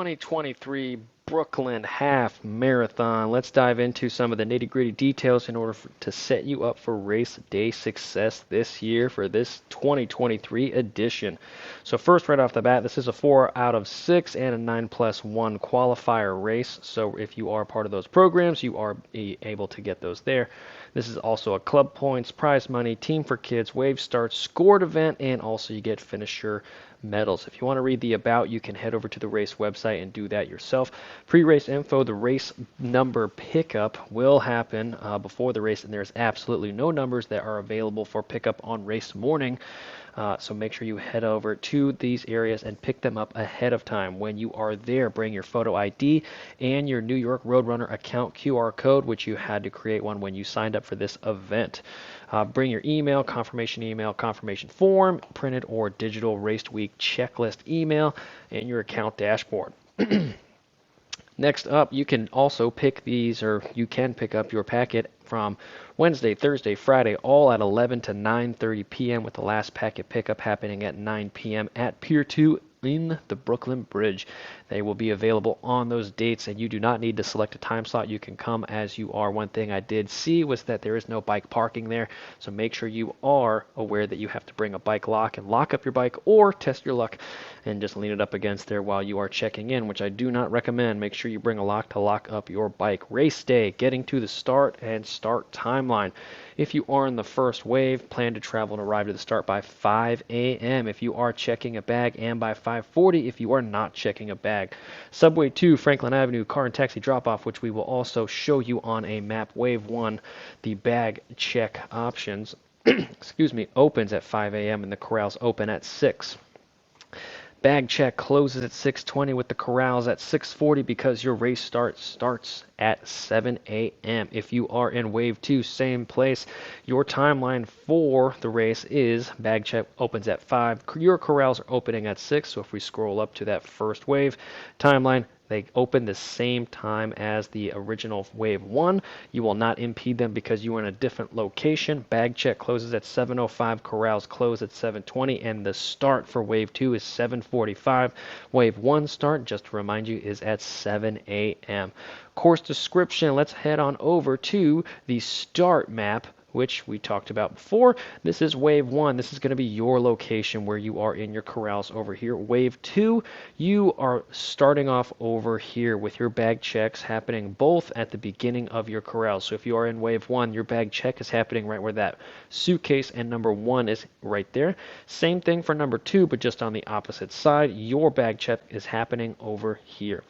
2023 Brooklyn Half Marathon. Let's dive into some of the nitty-gritty details in order to set you up for race day success this year for this 2023 edition. So first, right off the bat, this is a 4 out of 6 and a 9+1 qualifier race. So if you are part of those programs, you are able to get those there. This is also a club points, prize money, team for kids, wave starts, scored event, and also you get finisher medals. If you want to read the about, you can head over to the race website and do that yourself. Pre-race info, the race number pickup will happen before the race, and there's absolutely no numbers that are available for pickup on race morning. So make sure you head over to these areas and pick them up ahead of time. When you are there, bring your photo ID and your New York Roadrunner account QR code, which you had to create one when you signed up for this event. Bring your email, confirmation form, printed or digital race week checklist email, and your account dashboard. Next up, you can also pick these, or you can pick up your packet from Wednesday, Thursday, Friday, all at 11 to 9:30 p.m. with the last packet pickup happening at 9 p.m. at Pier 2 in the Brooklyn Bridge. They will be available on those dates, and you do not need to select a time slot. You can come as you are. One thing I did see was that there is no bike parking there, so make sure you are aware that you have to bring a bike lock and lock up your bike, or test your luck and just lean it up against there while you are checking in, which I do not recommend. Make sure you bring a lock to lock up your bike. Race day, getting to the start and start timeline. If you are in the first wave, plan to travel and arrive to the start by 5 a.m. if you are checking a bag, and by 5:40 if you are not checking a bag. Subway 2, Franklin Avenue, car and taxi drop-off, which we will also show you on a map. Wave 1, the bag check options, excuse me, opens at 5 a.m. and the corrals open at 6. Bag check closes at 6:20 with the corrals at 6:40 because your race starts at 7 a.m. If you are in wave 2, same place. Your timeline for the race is bag check opens at 5. Your corrals are opening at 6. So if we scroll up to that first wave timeline, they open the same time as the original wave 1. You will not impede them because you are in a different location. Bag check closes at 7:05, corrals close at 7:20, and the start for wave 2 is 7:45. Wave 1 start, just to remind you, is at 7 a.m. Course description, let's head on over to the start map, which we talked about before. This is wave 1. This is going to be your location where you are in your corrals over here. Wave 2, you are starting off over here with your bag checks happening both at the beginning of your corrals. So if you are in wave 1, your bag check is happening right where that suitcase and number 1 is right there. Same thing for number 2, but just on the opposite side. Your bag check is happening over here.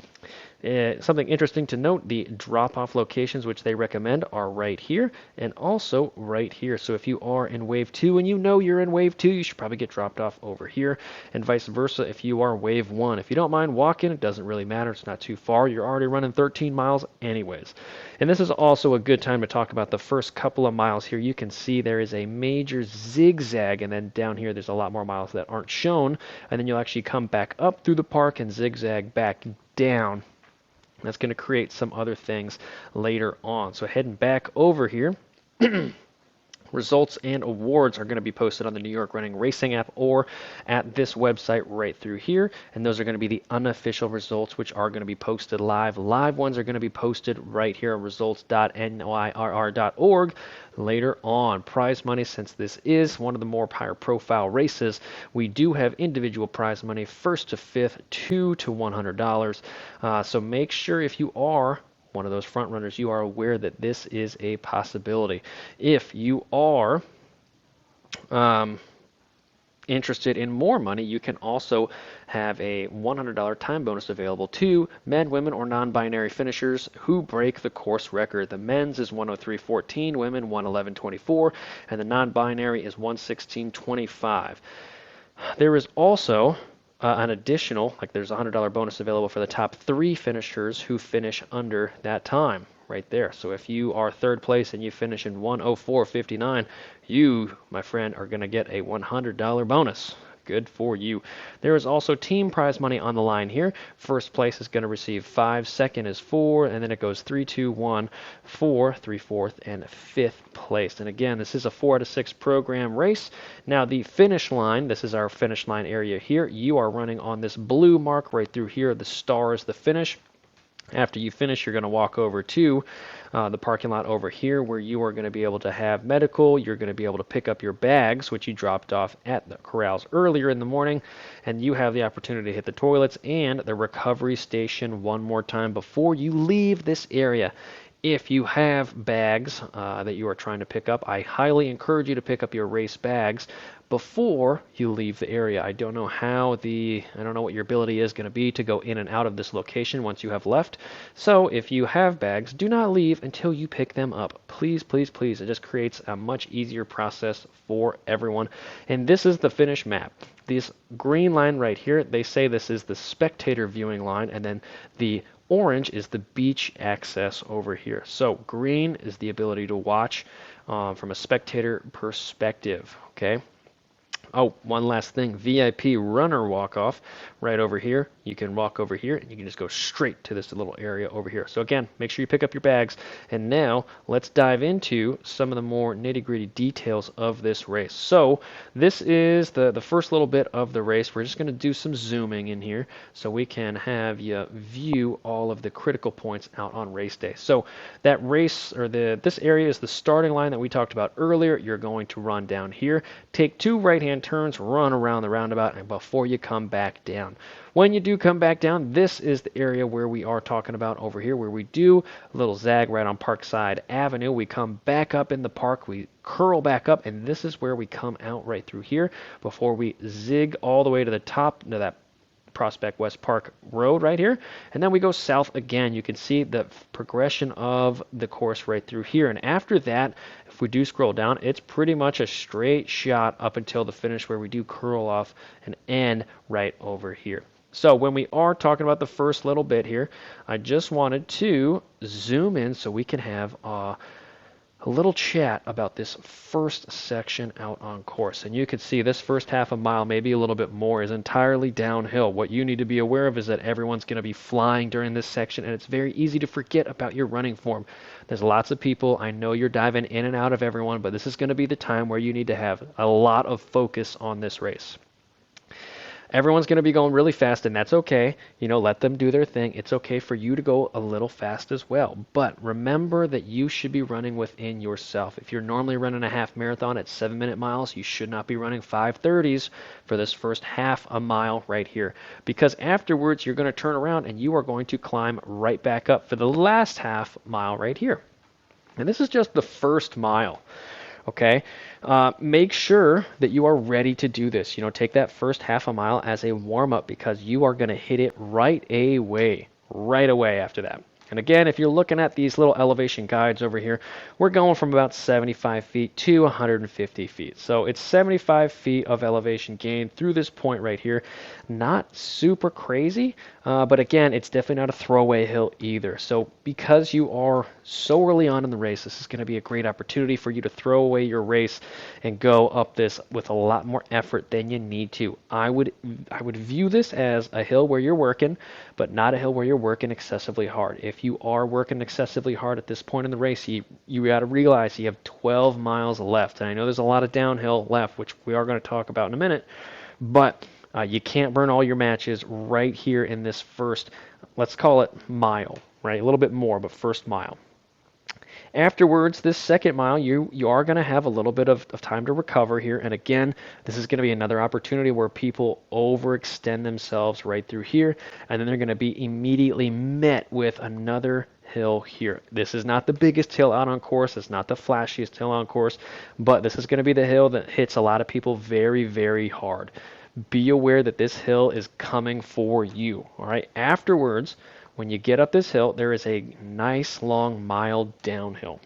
Something interesting to note, the drop-off locations which they recommend are right here and also right here. So if you are in wave 2 and you know you're in wave 2, you should probably get dropped off over here, and vice versa if you are wave 1. If you don't mind walking, it doesn't really matter. It's not too far. You're already running 13 miles anyways. And this is also a good time to talk about the first couple of miles here. You can see there is a major zigzag, and then down here there's a lot more miles that aren't shown, and then you'll actually come back up through the park and zigzag back down. That's going to create some other things later on. So heading back over here, results and awards are going to be posted on the New York Running Racing app or at this website right through here. And those are going to be the unofficial results, which are going to be posted live. Live ones are going to be posted right here on results.nyrr.org later on. Prize money, since this is one of the more higher profile races, we do have individual prize money, first to fifth, $2 to $100. So make sure if you are one of those front runners, you are aware that this is a possibility. If you are interested in more money, you can also have a $100 time bonus available to men, women, or non-binary finishers who break the course record. The men's is 103.14, women 111.24, and the non-binary is 116.25. There is also an additional, there's a $100 bonus available for the top 3 finishers who finish under that time right there. So if you are third place and you finish in 1:04.59, you, my friend, are going to get a $100 bonus. good for you. There is also team prize money on the line here. First place is going to receive 5, second is 4, and then it goes 3, 2, 1, 4, 3, 4th, and 5th place. And again, this is a 4 out of 6 program race. Now the finish line, this is our finish line area here. You are running on this blue mark right through here. The star is the finish. After you finish, you're going to walk over to the parking lot over here where you are going to be able to have medical. You're going to be able to pick up your bags, which you dropped off at the corrals earlier in the morning, and you have the opportunity to hit the toilets and the recovery station one more time before you leave this area. If you have bags that you are trying to pick up, I highly encourage you to pick up your race bags before you leave the area. I don't know what your ability is going to be to go in and out of this location once you have left. So if you have bags, do not leave until you pick them up. Please, please, please. It just creates a much easier process for everyone. And this is the finish map. This green line right here, they say this is the spectator viewing line, and then the orange is the beach access over here. So green is the ability to watch from a spectator perspective, okay? Oh, one last thing, VIP runner walk-off right over here. You can walk over here and you can just go straight to this little area over here. So again, make sure you pick up your bags. And now let's dive into some of the more nitty-gritty details of this race. So this is the first little bit of the race. We're just going to do some zooming in here so we can have you view all of the critical points out on race day. So that race, or this area is the starting line that we talked about earlier. You're going to run down here, take 2 right-hand turns, run around the roundabout, and before you come back down. When you do come back down, this is the area where we are talking about over here, where we do a little zag right on Parkside Avenue. We come back up in the park, we curl back up, and this is where we come out right through here before we zig all the way to the top to that Prospect West Park Road right here, and then we go south again. You can see the progression of the course right through here, and after that, if we do scroll down, it's pretty much a straight shot up until the finish where we do curl off and end right over here. So when we are talking about the first little bit here, I just wanted to zoom in so we can have a little chat about this first section out on course. And you can see this first half a mile, maybe a little bit more, is entirely downhill. What you need to be aware of is that everyone's going to be flying during this section, and it's very easy to forget about your running form. There's lots of people. I know you're diving in and out of everyone, but this is going to be the time where you need to have a lot of focus on this race. Everyone's going to be going really fast, and that's okay. Let them do their thing. It's okay for you to go a little fast as well. But remember that you should be running within yourself. If you're normally running a half marathon at 7-minute miles, you should not be running 5:30s for this first half a mile right here. Because afterwards, you're going to turn around and you are going to climb right back up for the last half mile right here. And this is just the first mile. Okay, make sure that you are ready to do this. Take that first half a mile as a warm-up because you are going to hit it right away after that. And again, if you're looking at these little elevation guides over here, we're going from about 75 feet to 150 feet. So it's 75 feet of elevation gain through this point right here. Not super crazy, but again, it's definitely not a throwaway hill either. So because you are so early on in the race, this is going to be a great opportunity for you to throw away your race and go up this with a lot more effort than you need to. I would view this as a hill where you're working, but not a hill where you're working excessively hard. If you are working excessively hard at this point in the race, you got to realize you have 12 miles left. And I know there's a lot of downhill left, which we are going to talk about in a minute, but you can't burn all your matches right here in this first, let's call it mile, right? A little bit more, but first mile. Afterwards, this second mile, you are going to have a little bit of time to recover here. And again, this is going to be another opportunity where people overextend themselves right through here. And then they're going to be immediately met with another hill here. This is not the biggest hill out on course. It's not the flashiest hill on course. But this is going to be the hill that hits a lot of people very, very hard. Be aware that this hill is coming for you. All right. Afterwards, when you get up this hill, there is a nice long mile downhill.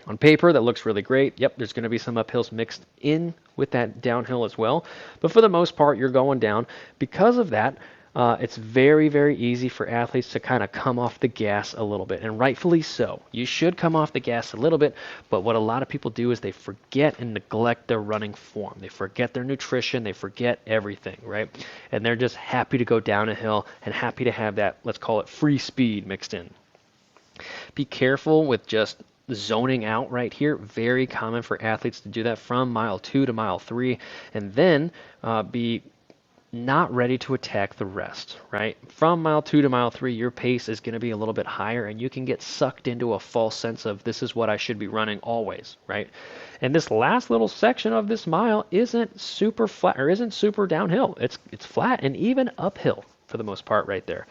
On paper, that looks really great. Yep, there's going to be some uphills mixed in with that downhill as well. But for the most part, you're going down. Because of that, It's very, very easy for athletes to kind of come off the gas a little bit, and rightfully so. You should come off the gas a little bit, but what a lot of people do is they forget and neglect their running form. They forget their nutrition, they forget everything, right? And they're just happy to go down a hill and happy to have that, let's call it free speed mixed in. Be careful with just zoning out right here. Very common for athletes to do that from mile 2 to mile 3, and then be not ready to attack the rest, right? From mile 2 to mile 3, your pace is going to be a little bit higher, and you can get sucked into a false sense of this is what I should be running always, right? And this last little section of this mile isn't super flat or isn't super downhill. It's flat and even uphill for the most part right there.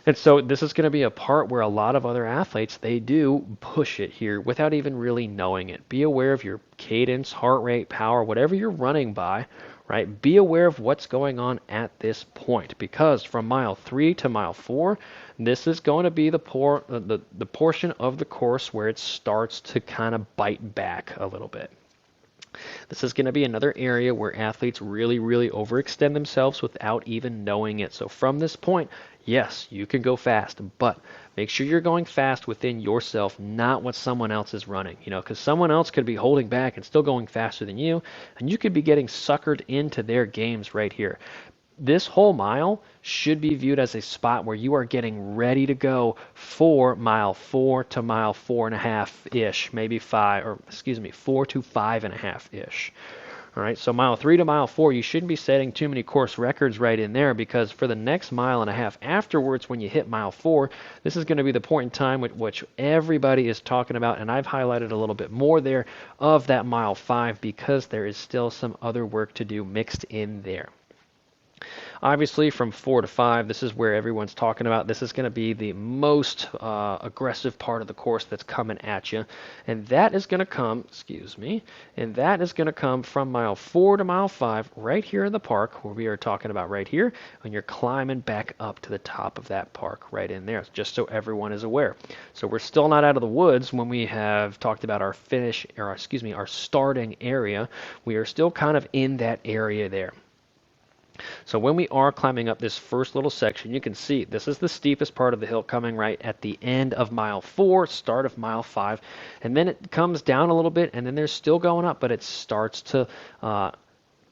And so this is going to be a part where a lot of other athletes, they do push it here without even really knowing it. Be aware of your cadence, heart rate, power, whatever you're running by, right? Be aware of what's going on at this point, because from mile 3 to mile 4, this is going to be the portion of the course where it starts to kind of bite back a little bit. This is going to be another area where athletes really, really overextend themselves without even knowing it. So from this point, yes, you can go fast, but make sure you're going fast within yourself, not what someone else is running. Because someone else could be holding back and still going faster than you, and you could be getting suckered into their games right here. This whole mile should be viewed as a spot where you are getting ready to go for mile 4 to mile 4.5-ish, maybe 4 to 5.5-ish. All right, so mile 3 to mile 4, you shouldn't be setting too many course records right in there, because for the next mile and a half afterwards, when you hit mile 4, this is going to be the point in time with which everybody is talking about, and I've highlighted a little bit more there of that mile 5, because there is still some other work to do mixed in there. Obviously, from 4 to 5, this is where everyone's talking about. This is going to be the most aggressive part of the course that's coming at you. And that is going to come, from mile 4 to mile 5, right here in the park, where we are talking about right here, and you're climbing back up to the top of that park right in there, just so everyone is aware. So we're still not out of the woods when we have talked about our our starting area. We are still kind of in that area there. So when we are climbing up this first little section, you can see this is the steepest part of the hill, coming right at the end of mile 4, start of mile 5, and then it comes down a little bit, and then there's still going up, but it starts to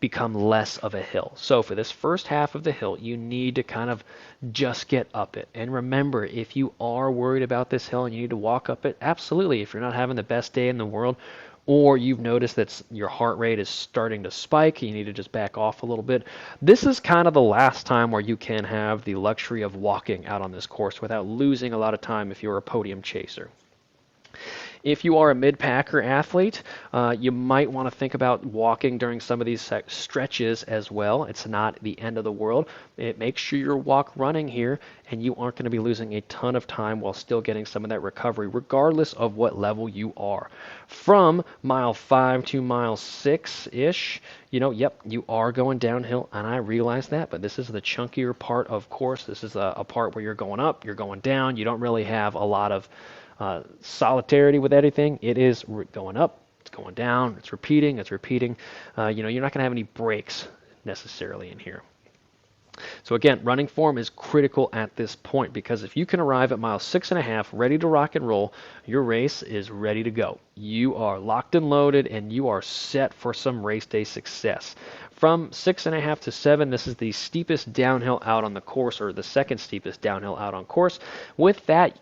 become less of a hill. So for this first half of the hill, you need to kind of just get up it. And remember, if you are worried about this hill and you need to walk up it, absolutely. If you're not having the best day in the world, or you've noticed that your heart rate is starting to spike, you need to just back off a little bit, this is kind of the last time where you can have the luxury of walking out on this course without losing a lot of time if you're a podium chaser. If you are a mid-packer athlete, you might want to think about walking during some of these stretches as well. It's not the end of the world. Make sure you're running here, and you aren't going to be losing a ton of time while still getting some of that recovery, regardless of what level you are. From mile 5 to mile 6-ish, you are going downhill, and I realize that, but this is the chunkier part of course. This is a part where you're going up, you're going down. You don't really have a lot of solidarity with anything. It is going up, it's going down, it's repeating. You're not going to have any breaks necessarily in here. So again, running form is critical at this point, because if you can arrive at mile 6.5 ready to rock and roll, your race is ready to go. You are locked and loaded, and you are set for some race day success. From 6.5 to 7, this is the steepest downhill out on the course, or the second steepest downhill out on course. With that,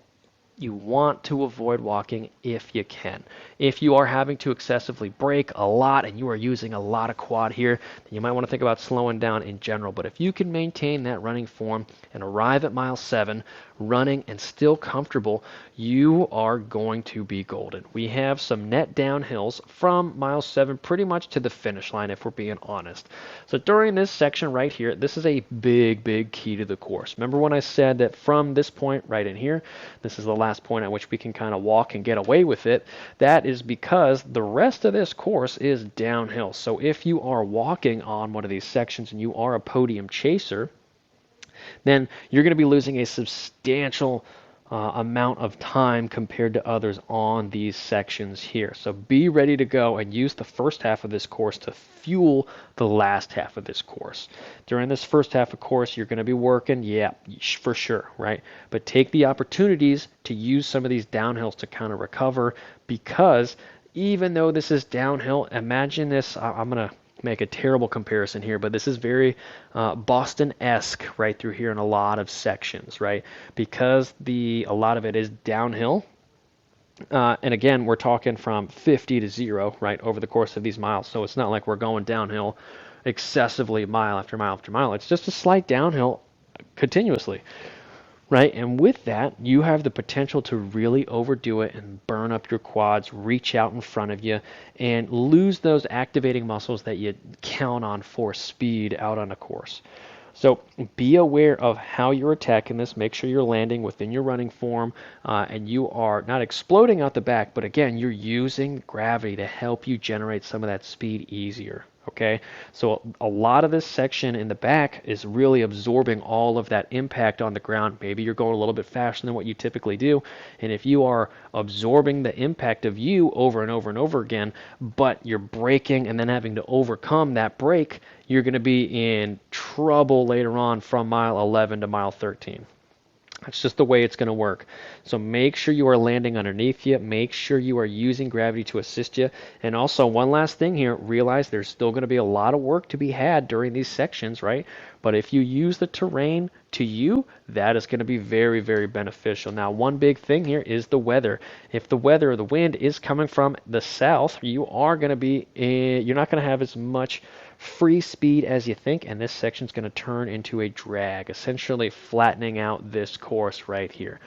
you want to avoid walking if you can. If you are having to excessively brake a lot and you are using a lot of quad here, then you might want to think about slowing down in general. But if you can maintain that running form and arrive at mile 7 running and still comfortable, you are going to be golden. We have some net downhills from mile 7 pretty much to the finish line, if we're being honest. So during this section right here, this is a big key to the course. Remember when I said that from this point right in here, this is the last point at which we can kind of walk and get away with it. That is because the rest of this course is downhill. So if you are walking on one of these sections and you are a podium chaser, then you're going to be losing a substantial amount of time compared to others on these sections here. So be ready to go and use the first half of this course to fuel the last half of this course. During this first half of course, you're going to be working, yeah, for sure, right? But take the opportunities to use some of these downhills to kind of recover, because even though this is downhill, imagine this, I'm going to make a terrible comparison here, but this is very Boston-esque right through here in a lot of sections, right? Because a lot of it is downhill. And again, we're talking from 50 to 0, right, over the course of these miles. So it's not like we're going downhill excessively mile after mile after mile. It's just a slight downhill continuously. Right, and with that, you have the potential to really overdo it and burn up your quads, reach out in front of you, and lose those activating muscles that you count on for speed out on a course. So be aware of how you're attacking this. Make sure you're landing within your running form, and you are not exploding out the back, but again, you're using gravity to help you generate some of that speed easier. Okay, so a lot of this section in the back is really absorbing all of that impact on the ground. Maybe you're going a little bit faster than what you typically do, and if you are absorbing the impact of you over and over and over again, but you're braking and then having to overcome that brake, you're going to be in trouble later on from mile 11 to mile 13. That's just the way it's going to work. So make sure you are landing underneath you. Make sure you are using gravity to assist you. And also, one last thing here, realize there's still going to be a lot of work to be had during these sections, right? But if you use the terrain to you, that is going to be very, very beneficial. Now, one big thing here is the weather. If the weather or the wind is coming from the south, you are going to be, you're not going to have as much free speed as you think, and this section is going to turn into a drag, essentially flattening out this course right here.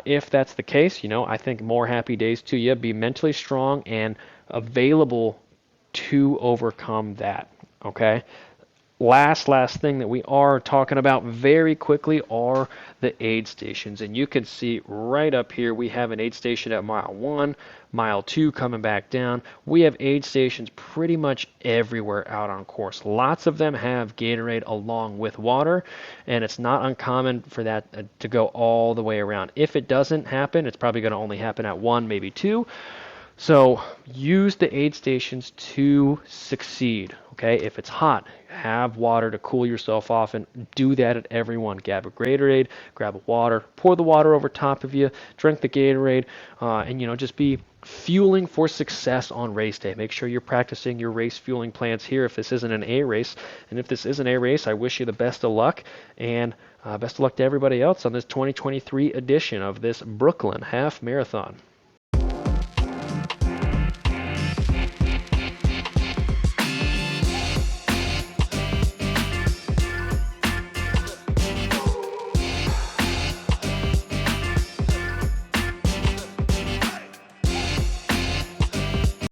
If that's the case, I think more happy days to you. Be mentally strong and available to overcome that. Okay. Last thing that we are talking about very quickly are the aid stations. And you can see right up here, we have an aid station at mile 1, mile 2 coming back down. We have aid stations pretty much everywhere out on course. Lots of them have Gatorade along with water, and it's not uncommon for that to go all the way around. If it doesn't happen, it's probably going to only happen at 1, maybe 2. So use the aid stations to succeed. Okay, if it's hot, have water to cool yourself off, and do that at every one. Grab a Gatorade, grab a water, pour the water over top of you, drink the Gatorade, and just be fueling for success on race day. Make sure you're practicing your race fueling plans here if this isn't an A race. And if this is an A race, I wish you the best of luck, and best of luck to everybody else on this 2023 edition of this Brooklyn Half Marathon.